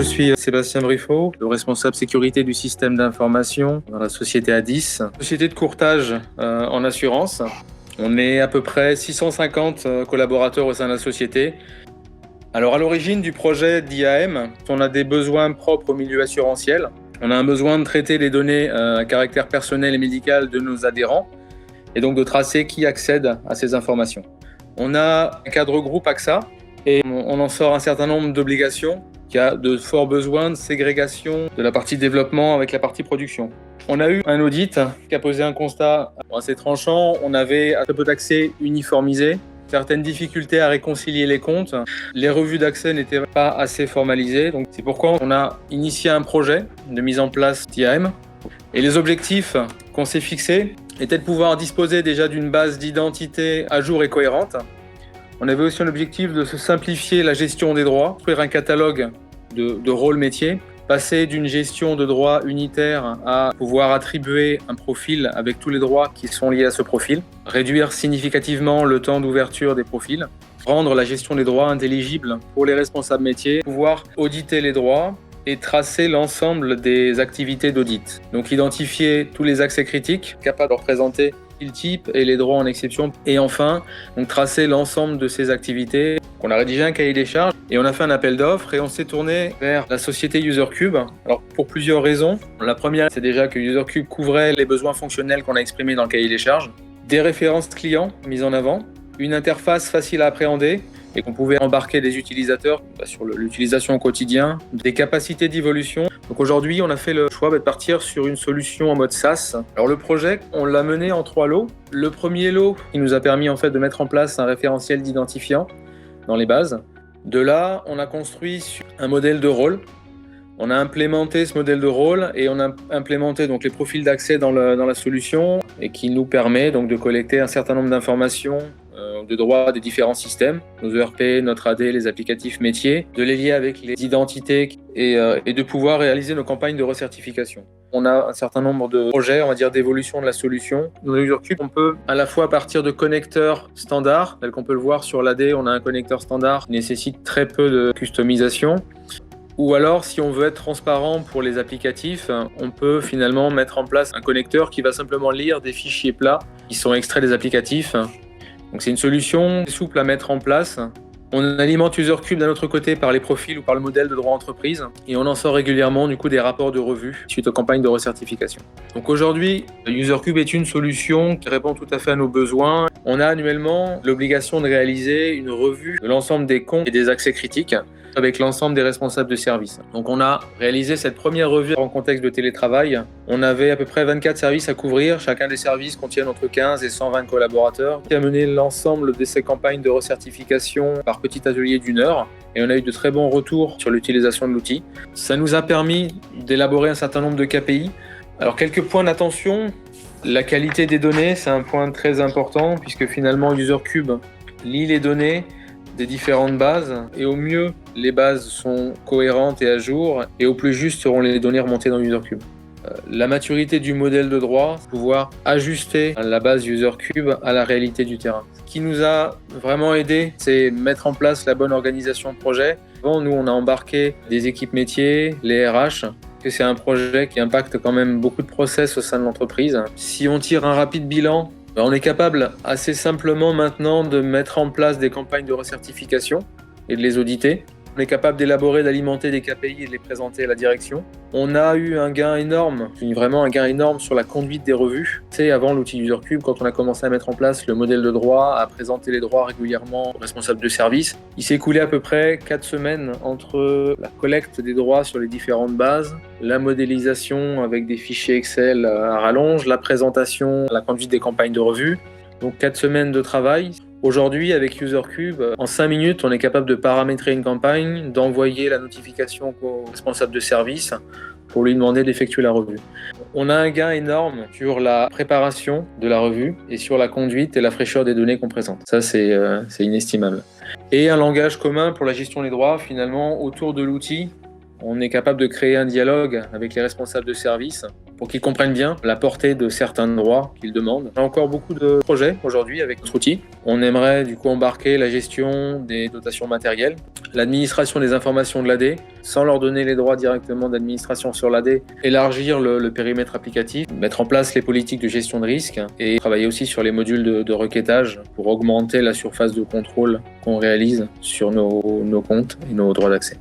suis Sébastien Briffaut, le responsable sécurité du système d'information dans la société Adis, société de courtage en assurance. On est à peu près 650 collaborateurs au sein de la société. Alors à l'origine du projet d'IAM, on a des besoins propres au milieu assurantiel. On a un besoin de traiter les données à caractère personnel et médical de nos adhérents et donc de tracer qui accède à ces informations. On a un cadre groupe AXA et on en sort un certain nombre d'obligations qui a de forts besoins de ségrégation de la partie développement avec la partie production. On a eu un audit qui a posé un constat assez tranchant. On avait un peu d'accès uniformisé, certaines difficultés à réconcilier les comptes. Les revues d'accès n'étaient pas assez formalisées. Donc c'est pourquoi on a initié un projet de mise en place d'IAM. Et les objectifs qu'on s'est fixés étaient de pouvoir disposer déjà d'une base d'identité à jour et cohérente. On avait aussi un objectif de se simplifier la gestion des droits, construire un catalogue de rôles métiers, passer d'une gestion de droits unitaire à pouvoir attribuer un profil avec tous les droits qui sont liés à ce profil, réduire significativement le temps d'ouverture des profils, rendre la gestion des droits intelligible pour les responsables métiers, pouvoir auditer les droits et tracer l'ensemble des activités d'audit. Donc identifier tous les accès critiques capables de représenter le type et les droits en exception. Et enfin, donc tracer l'ensemble de ces activités. On a rédigé un cahier des charges et on a fait un appel d'offres et on s'est tourné vers la société UserCube. Alors pour plusieurs raisons. La première, c'est déjà que UserCube couvrait les besoins fonctionnels qu'on a exprimés dans le cahier des charges, des références clients mises en avant, une interface facile à appréhender et qu'on pouvait embarquer des utilisateurs sur l'utilisation au quotidien, des capacités d'évolution. Donc aujourd'hui, on a fait le choix de partir sur une solution en mode SaaS. Alors le projet, on l'a mené en 3 lots. Le premier lot qui nous a permis en fait de mettre en place un référentiel d'identifiant dans les bases. De là, on a construit un modèle de rôle. On a implémenté ce modèle de rôle et on a implémenté donc les profils d'accès dans la solution et qui nous permet donc de collecter un certain nombre d'informations de droits des différents systèmes, nos ERP, notre AD, les applicatifs métiers, de les lier avec les identités et de pouvoir réaliser nos campagnes de recertification. On a un certain nombre de projets, on va dire, d'évolution de la solution. Dans UserCube, on peut à la fois partir de connecteurs standards, tel qu'on peut le voir sur l'AD, on a un connecteur standard qui nécessite très peu de customisation. Ou alors, si on veut être transparent pour les applicatifs, on peut finalement mettre en place un connecteur qui va simplement lire des fichiers plats qui sont extraits des applicatifs. Donc c'est une solution souple à mettre en place. On alimente UserCube d'un autre côté par les profils ou par le modèle de droit entreprise et on en sort régulièrement du coup des rapports de revue suite aux campagnes de recertification. Donc aujourd'hui, UserCube est une solution qui répond tout à fait à nos besoins. On a annuellement l'obligation de réaliser une revue de l'ensemble des comptes et des accès critiques avec l'ensemble des responsables de service. Donc on a réalisé cette première revue en contexte de télétravail. On avait à peu près 24 services à couvrir. Chacun des services contient entre 15 et 120 collaborateurs qui a mené l'ensemble de ces campagnes de recertification par petit atelier d'1 heure. Et on a eu de très bons retours sur l'utilisation de l'outil. Ça nous a permis d'élaborer un certain nombre de KPI. Alors quelques points d'attention. La qualité des données, c'est un point très important puisque finalement UserCube lit les données des différentes bases et au mieux les bases sont cohérentes et à jour et au plus juste seront les données remontées dans UserCube. La maturité du modèle de droit, pouvoir ajuster la base UserCube à la réalité du terrain. Ce qui nous a vraiment aidé, c'est mettre en place la bonne organisation de projet. Avant, nous, on a embarqué des équipes métiers, les RH, que c'est un projet qui impacte quand même beaucoup de process au sein de l'entreprise. Si on tire un rapide bilan, on est capable assez simplement maintenant de mettre en place des campagnes de recertification et de les auditer. On est capable d'élaborer, d'alimenter des KPI et de les présenter à la direction. On a eu un gain énorme, vraiment un gain énorme sur la conduite des revues. C'est avant l'outil UserCube, quand on a commencé à mettre en place le modèle de droit, à présenter les droits régulièrement aux responsables de service. Il s'est écoulé à peu près 4 semaines entre la collecte des droits sur les différentes bases, la modélisation avec des fichiers Excel à rallonge, la présentation, la conduite des campagnes de revue. Donc 4 semaines de travail. Aujourd'hui, avec UserCube, en 5 minutes, on est capable de paramétrer une campagne, d'envoyer la notification au responsable de service pour lui demander d'effectuer la revue. On a un gain énorme sur la préparation de la revue et sur la conduite et la fraîcheur des données qu'on présente. Ça, c'est inestimable. Et un langage commun pour la gestion des droits, finalement, autour de l'outil. On est capable de créer un dialogue avec les responsables de service pour qu'ils comprennent bien la portée de certains droits qu'ils demandent. On a encore beaucoup de projets aujourd'hui avec notre outil. On aimerait du coup embarquer la gestion des dotations matérielles, l'administration des informations de l'AD, sans leur donner les droits directement d'administration sur l'AD, élargir le périmètre applicatif, mettre en place les politiques de gestion de risque et travailler aussi sur les modules de requêtage pour augmenter la surface de contrôle qu'on réalise sur nos comptes et nos droits d'accès.